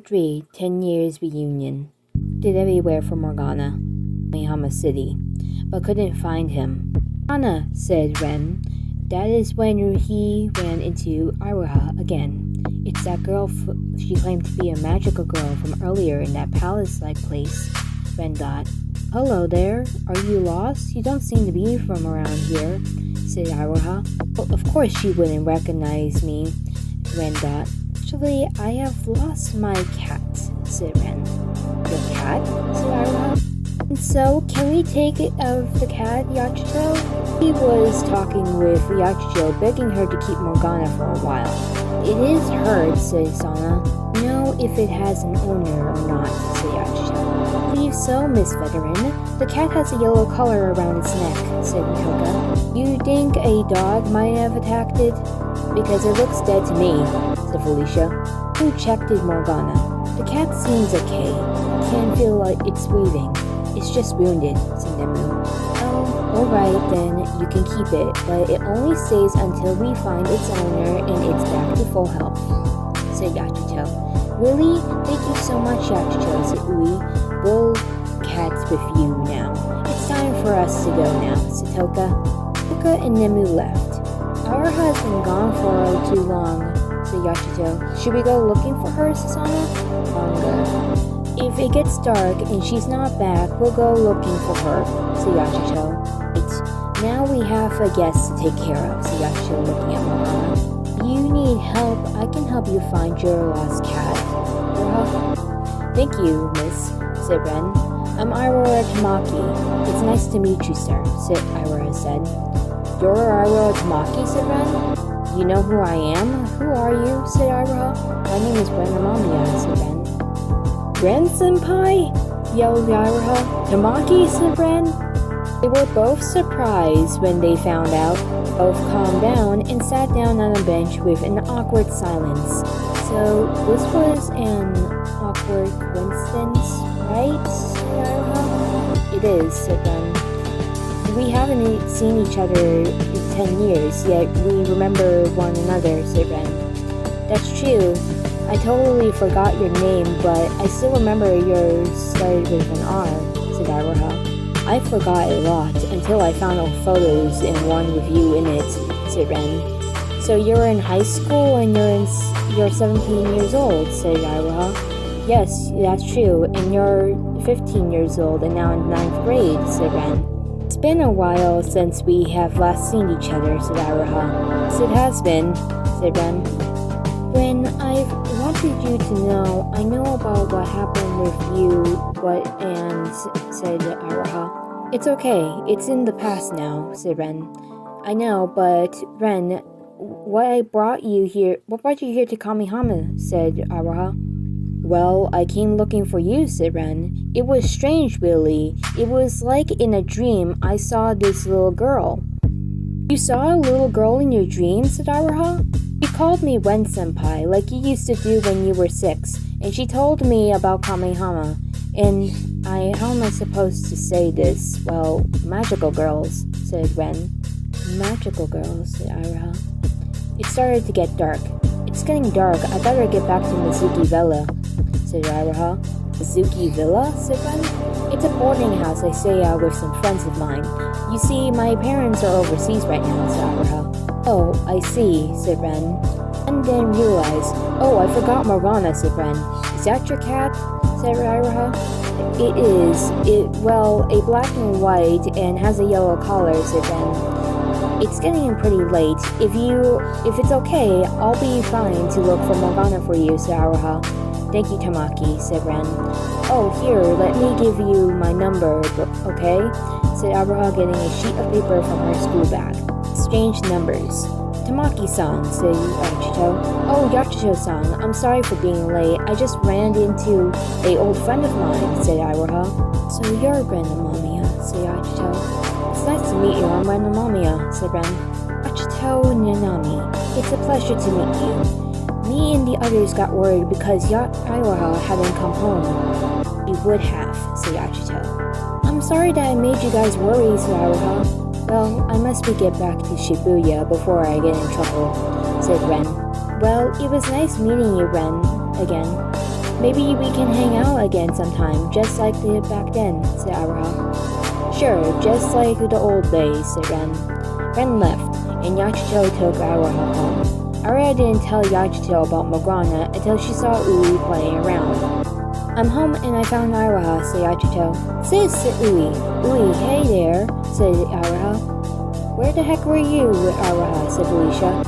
Episode 3, 10 Years Reunion. Did everywhere for Morgana, Kamihama City, but couldn't find him. Morgana, said Ren. That is when he ran into Iroha again. It's that girl she claimed to be a magical girl from earlier in that palace-like place. Ren thought. Hello there. Are you lost? You don't seem to be from around here, said Iroha. Well, of course she wouldn't recognize me, Ren thought. Actually, I have lost my cat, said Ren. Your cat? said Iroha. And so, can we take it of the cat, Yachicho? He was talking with Yachicho, begging her to keep Morgana for a while. It is hers, said Sana. Know if it has an owner or not, said Yachicho. Believe so, Miss Veteran. The cat has a yellow collar around its neck, said Mikoka. You think a dog might have attacked it? Because it looks dead to me, said Felicia. Who checked it, Morgana? The cat seems okay. I can't feel like it's breathing. It's just wounded, said Nemu. Oh, alright then, you can keep it, but it only stays until we find its owner and it's back to full health, said Yachicho. Really? Thank you so much, Yachicho, said Ui. We'll cat with you now. It's time for us to go now, said Toka. Toka and Nemu left. Iroha has been gone for too long, said Yachicho. Should we go looking for her, Susanna? Manga. If it gets dark and she's not back, we'll go looking for her, said Yachicho. Right. Now we have a guest to take care of, said Yachicho, looking at Morgana. You need help. I can help you find your lost cat. Thank you, miss, said Ren. I'm Iroha Tamaki. It's nice to meet you, sir, Iroha said. You're Iroha Tamaki, said Ren. You know who I am? Who are you? said Iroha. My name is Amamiya, said Ren. Ren senpai? yelled Iroha. Tamaki, said Ren. They were both surprised when they found out. Both calmed down and sat down on a bench with an awkward silence. So this was an awkward coincidence, right? said Iroha. It is, said Ren. We haven't seen each other in 10 years, yet we remember one another, said Ren. That's true. I totally forgot your name, but I still remember yours started with an R, said Iroha. I forgot a lot until I found old photos and one with you in it, said Ren. So you're in high school and you're 17 years old, said Iroha. Yes, that's true, and you're 15 years old and now in 9th grade, said Ren. It's been a while since we have last seen each other, said Iroha. Yes, it has been, said Ren. Ren, I've wanted you to know, I know about what happened with you, said Iroha. It's okay, it's in the past now, said Ren. I know, but Ren, what brought you here to Kamihama, said Iroha. Well, I came looking for you, said Ren. It was strange, really. It was like in a dream I saw this little girl. You saw a little girl in your dream, said Iroha? She called me Ren senpai, like you used to do when you were 6, and she told me about Kamihama. And how am I supposed to say this? Well, magical girls, said Ren. Magical girls, said Iroha. It started to get dark. It's getting dark. I better get back to Mizuki Villa, said Iroha. Mizuki Villa, said Ren. It's a boarding house I stay at with some friends of mine. You see, my parents are overseas right now, said Iroha. Oh, I see, said Ren. And then realized, oh, I forgot Morgana, said Ren. Is that your cat? said Iroha. It is. A black and white and has a yellow collar, said Ren. It's getting pretty late. If it's okay, I'll be fine to look for Morgana for you, said Iroha. Thank you, Tamaki, said Ren. Oh, here, let me give you my number, okay? said Iroha, getting a sheet of paper from her school bag. Exchange numbers. Tamaki-san, said Yachicho. Oh, Yachicho-san, I'm sorry for being late. I just ran into an old friend of mine, said Iroha. So you're Ren Amamiya, said Yachicho. It's nice to meet you, I'm Ren Amamiya, said Ren. Yachicho Nanami, it's a pleasure to meet you. Me and the others got worried because Iroha hadn't come home. You would have, said Yachicho. I'm sorry that I made you guys worry, said Iroha. Well, I must get back to Shibuya before I get in trouble, said Ren. Well, it was nice meeting you, Ren, again. Maybe we can hang out again sometime, just like they did back then, said Iroha. Sure, just like the old days, said Ren. Ren left, and Yachito took Iroha home. Iroha didn't tell Yachito about Morgana until she saw Ui playing around. I'm home and I found Iroha, said Yachito. Sis, said Ui. Ui, hey there, said Iroha. Where the heck were you with Iroha, said Felicia.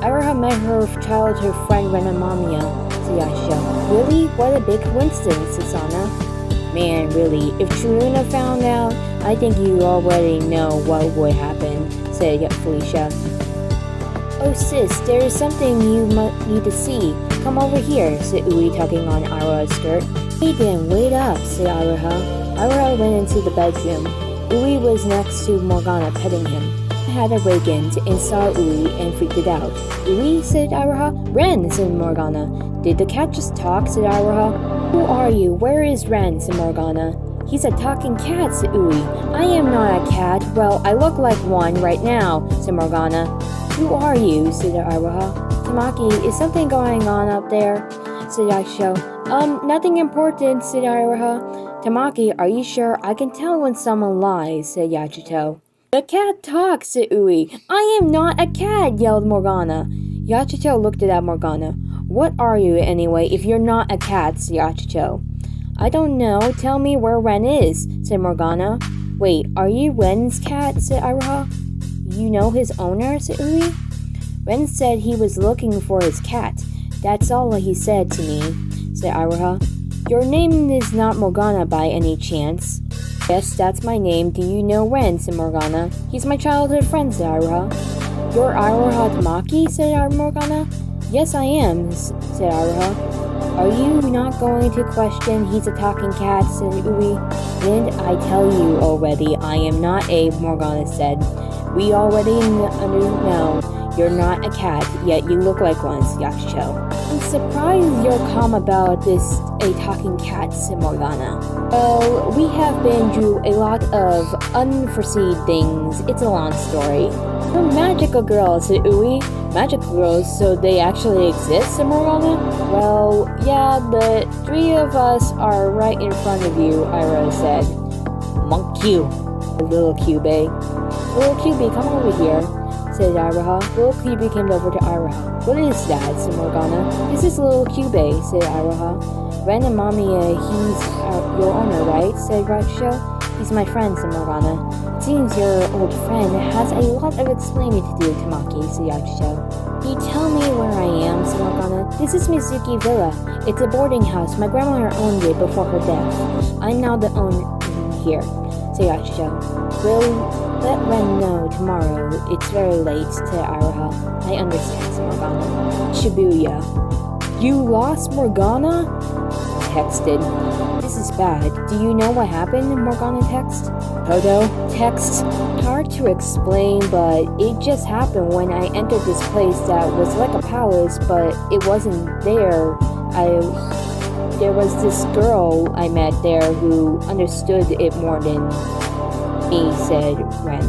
Iroha met her childhood friend Ren Amamiya, said Yachito. Really? What a big coincidence, said Sana. Man, really, if Chiruna found out, I think you already know what would happen, said Felicia. Oh sis, there is something you need to see. Come over here, said Ui, tugging on Iroha's skirt. Hey then, wait up, said Iroha. Iroha went into the bedroom. Ui was next to Morgana, petting him. I had awakened and saw Ui and freaked it out. Ui, said Iroha. Ren, said Morgana. Did the cat just talk, said Iroha. Who are you? Where is Ren, said Morgana. He's a talking cat, said Ui. I am not a cat. Well, I look like one right now, said Morgana. Who are you, said Iroha. Tamaki, is something going on up there, said Yachito. Nothing important, said Iroha. Tamaki, are you sure? I can tell when someone lies, said Yachito. The cat talks, said Ui. I am not a cat, yelled Morgana. Yachito looked at Morgana. What are you anyway if you're not a cat, said Yachito. I don't know. Tell me where Ren is, said Morgana. Wait, are you Ren's cat, said Iroha. You know his owner, said Ui. Ren said he was looking for his cat. That's all he said to me, said Iroha. Your name is not Morgana by any chance? Yes, that's my name. Do you know Ren, said Morgana. He's my childhood friend, said Iroha. You're Iroha Tamaki, said Morgana. Yes, I am, said Iroha. Are you not going to question he's a talking cat, said Ui. Didn't I tell you already I am not a, Morgana said. We already know you're not a cat, yet you look like one, Yachito. I'm surprised you're calm about this, a talking cat, said Morgana. Well, we have been through a lot of unforeseen things. It's a long story. We're magical girls, said Ui. Magical girls, so they actually exist, said Morgana. Well, yeah, the three of us are right in front of you, Iroha said. Monk you, little Cube. Little Cube, come over here, said Iroha. Little Cube came over to Iroha. What is that, said Morgana. This is Little Cube, said Iroha. Ren and Amamiya, he's your owner, right, said Yachito. He's my friend, said Morgana. It seems your old friend has a lot of explaining to do, Tamaki, said Yachito. Can you tell me where I am, said Morgana. This is Mizuki Villa. It's a boarding house. My grandmother owned it before her death. I'm now the owner here, said Yachito. We'll let Ren know tomorrow. It's very late, said Iroha. I understand, said Morgana. Shibuya. You lost Morgana? Texted. This is bad. Do you know what happened? Morgana text. Toto text. Hard to explain, but it just happened when I entered this place that was like a palace, but it wasn't there. There was this girl I met there who understood it more than me, said Ren.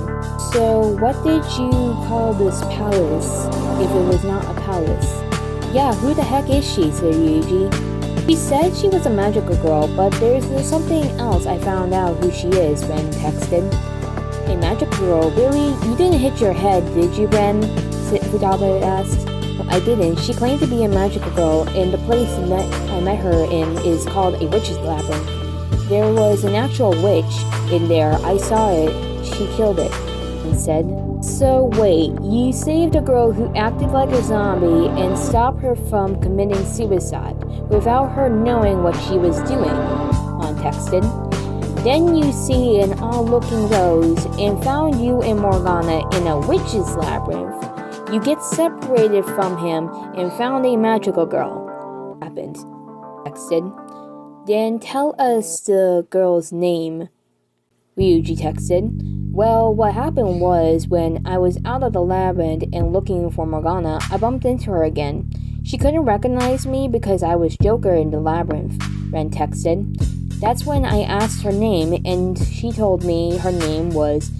So what did you call this palace if it was not a palace? Yeah, who the heck is she, said Yuji. She said she was a magical girl, but there's something else I found out who she is, Ren texted. A magical girl? Really? You didn't hit your head, did you, Ren? Futaba asked. I didn't. She claimed to be a magical girl, and the place I met her in is called a witch's labyrinth. There was an actual witch in there. I saw it. She killed it, and said. So wait, you saved a girl who acted like a zombie and stopped her from committing suicide without her knowing what she was doing, Han texted. Then you see an odd-looking rose and found you and Morgana in a witch's labyrinth. You get separated from him and found a magical girl. Happened, texted. Then tell us the girl's name, Ryuji texted. Well, what happened was, when I was out of the labyrinth and looking for Morgana, I bumped into her again. She couldn't recognize me because I was Joker in the labyrinth, Ren texted. That's when I asked her name, and she told me her name was...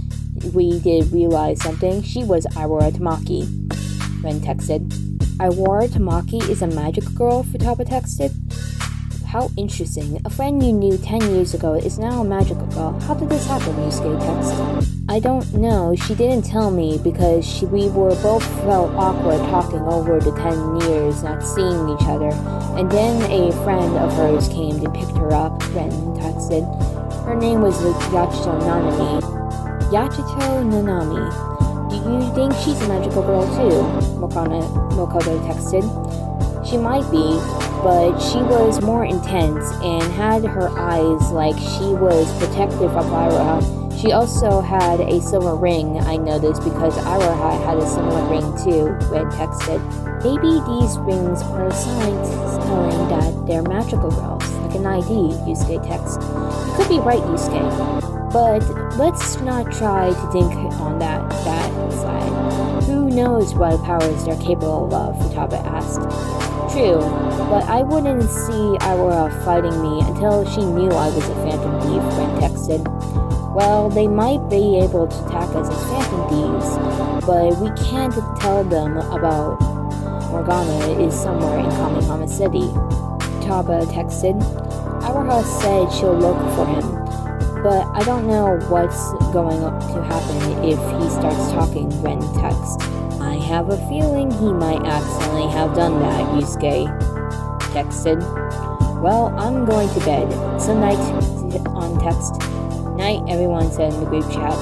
We did realize something. She was Iroha Tamaki, Ren texted. Iroha Tamaki is a magic girl, Futaba texted. How interesting. A friend you knew 10 years ago is now a magical girl. How did this happen, Yusuke text? I don't know. She didn't tell me because we were both felt awkward talking over the 10 years not seeing each other. And then a friend of hers came and picked her up, Ren texted. Her name was Yachito Nanami. Yachito Nanami. Do you think she's a magical girl too? Mokoto texted. She might be, but she was more intense and had her eyes like she was protective of Iroha. She also had a silver ring, I noticed, because Iroha had a similar ring too, Red texted. Maybe these rings are signs telling that they're magical girls, like an ID, Yusuke text. You could be right, Yusuke, but let's not try to think on that side. Who knows what powers they're capable of, Futaba asked. True, but I wouldn't see Iroha fighting me until she knew I was a phantom thief, Ren texted. Well, they might be able to attack us as phantom thieves, but we can't tell them about Morgana is somewhere in Kamihama City. Futaba texted. Iroha said she'll look for him, but I don't know what's going to happen if he starts talking, Ren text. I have a feeling he might accidentally have done that, Yusuke texted. Well, I'm going to bed. So night on text. Night, everyone said in the group chat.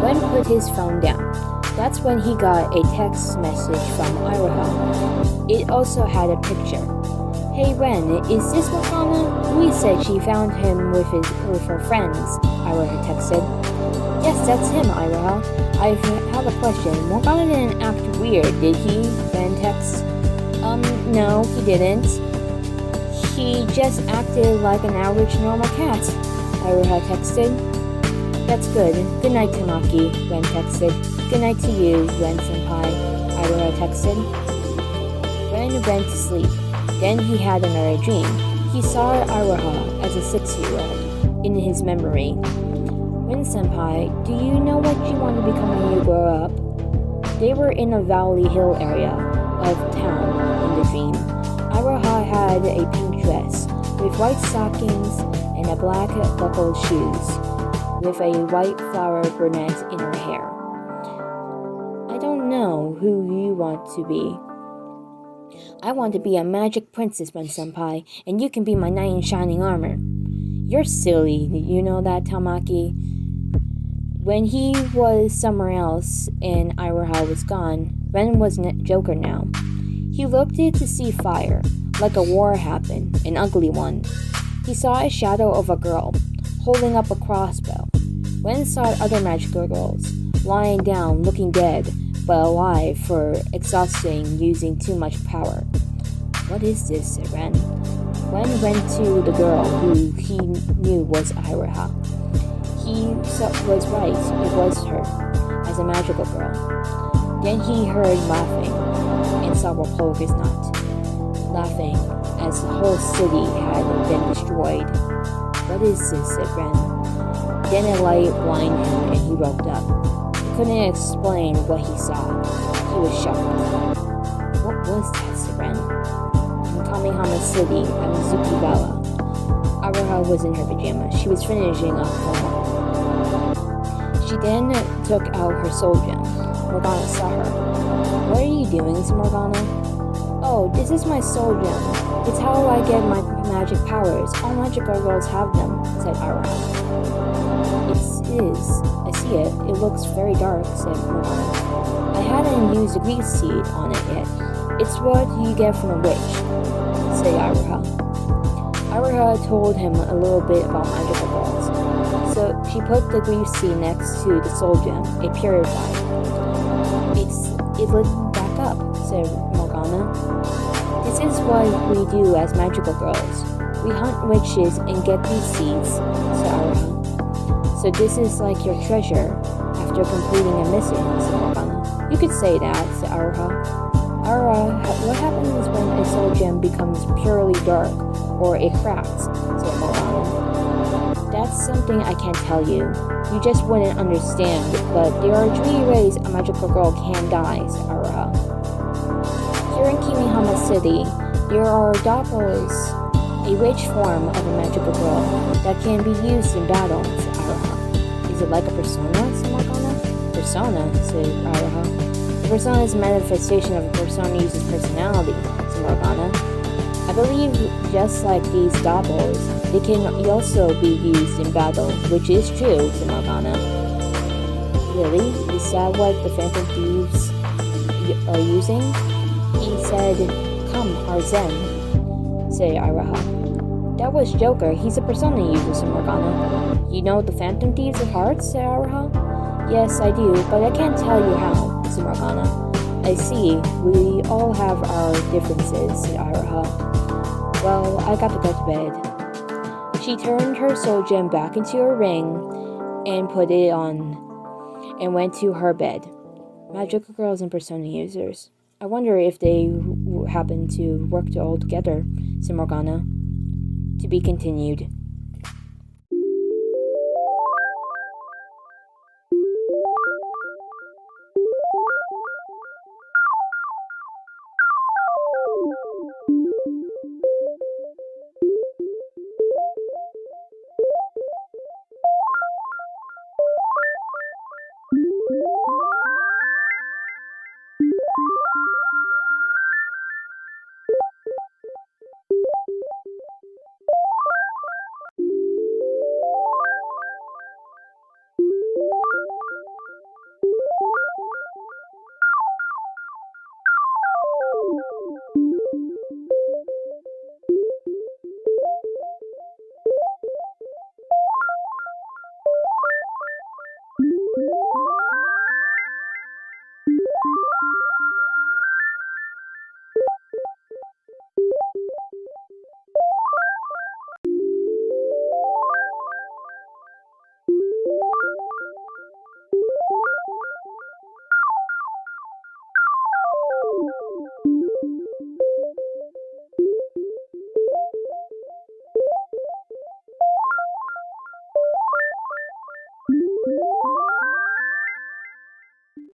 Ren put his phone down. That's when he got a text message from Iroha. It also had a picture. Hey Ren, is this Morgana? Louise said she found him with her friends, Iroha texted. Yes, that's him, Iroha. I have a question. Morgana didn't act weird, did he? Ren texts. No, he didn't. He just acted like an average normal cat, Iroha texted. That's good. Good night, Tamaki, Ren texted. Good night to you, Ren senpai, Iroha texted. Ren went to sleep. Then he had another dream. He saw Iroha as a 6-year-old in his memory. Ren senpai, do you know what you want to become when you grow up? They were in a valley hill area of town in the dream. Iroha had a pink dress with white stockings and a black buckled shoes with a white flower brunette in her hair. I don't know who you want to be. I want to be a magic princess, Ren senpai, and you can be my knight in shining armor. You're silly, you know that, Tamaki? When he was somewhere else and Iroha was gone, Ren was Joker now. He looked in to see fire, like a war happened, an ugly one. He saw a shadow of a girl, holding up a crossbow. Ren saw other magical girls, lying down, looking dead, but alive for exhausting using too much power. What is this, said Ren. Ren went to the girl who he knew was Iroha. He was right, it was her, as a magical girl. Then he heard laughing, and saw Rapolga's knot, laughing as the whole city had been destroyed. What is this, said Ren. Then a light blinded him and he woke up. He couldn't explain what he saw. He was shocked. What was that, said Ren. In Kamihama City, at Mizukiwara, Iroha was in her pajamas. She was finishing up homework. She then took out her soul gem. Morgana saw her. What are you doing, Morgana? Oh, this is my soul gem. It's how I get my magic powers. All magical girls have them, said Iroha. It is. I see it. It looks very dark, said Morgana. I hadn't used a grease seed on it yet. It's what you get from a witch, said Iroha. Iroha told him a little bit about magical girls. So she put the grief seed next to the soul gem. It purified. It lit back up, said Morgana. This is what we do as magical girls. We hunt witches and get these seeds, said Iroha. So this is like your treasure after completing a mission, said Morgana. You could say that, said Iroha. Iroha, what happens when a soul gem becomes purely dark or it cracks, said Morgana. That's something I can't tell you. You just wouldn't understand, but there are 3 ways a magical girl can die, said Iroha. Here in Kamihama City, there are doppels A rich form of a magical girl that can be used in battle, said Iroha. Is it like a persona, said Morgana? Persona, said Iroha. A persona is a manifestation of a persona uses personality, said Morgana. I believe just like these doubles, they can also be used in battle, which is true, said Morgana. Really? Is that what the Phantom Thieves are using? He said, "Come, Arzen," said Iroha. That was Joker. He's a persona user, said Morgana. You know the Phantom Thieves of Hearts, said Iroha. Yes, I do, but I can't tell you how, said Morgana. I see. We all have our differences, said Iroha. Well, I got to go to bed. She turned her soul gem back into her ring and put it on and went to her bed. Magical girls and persona users. I wonder if they happen to work all together, said Morgana. To be continued.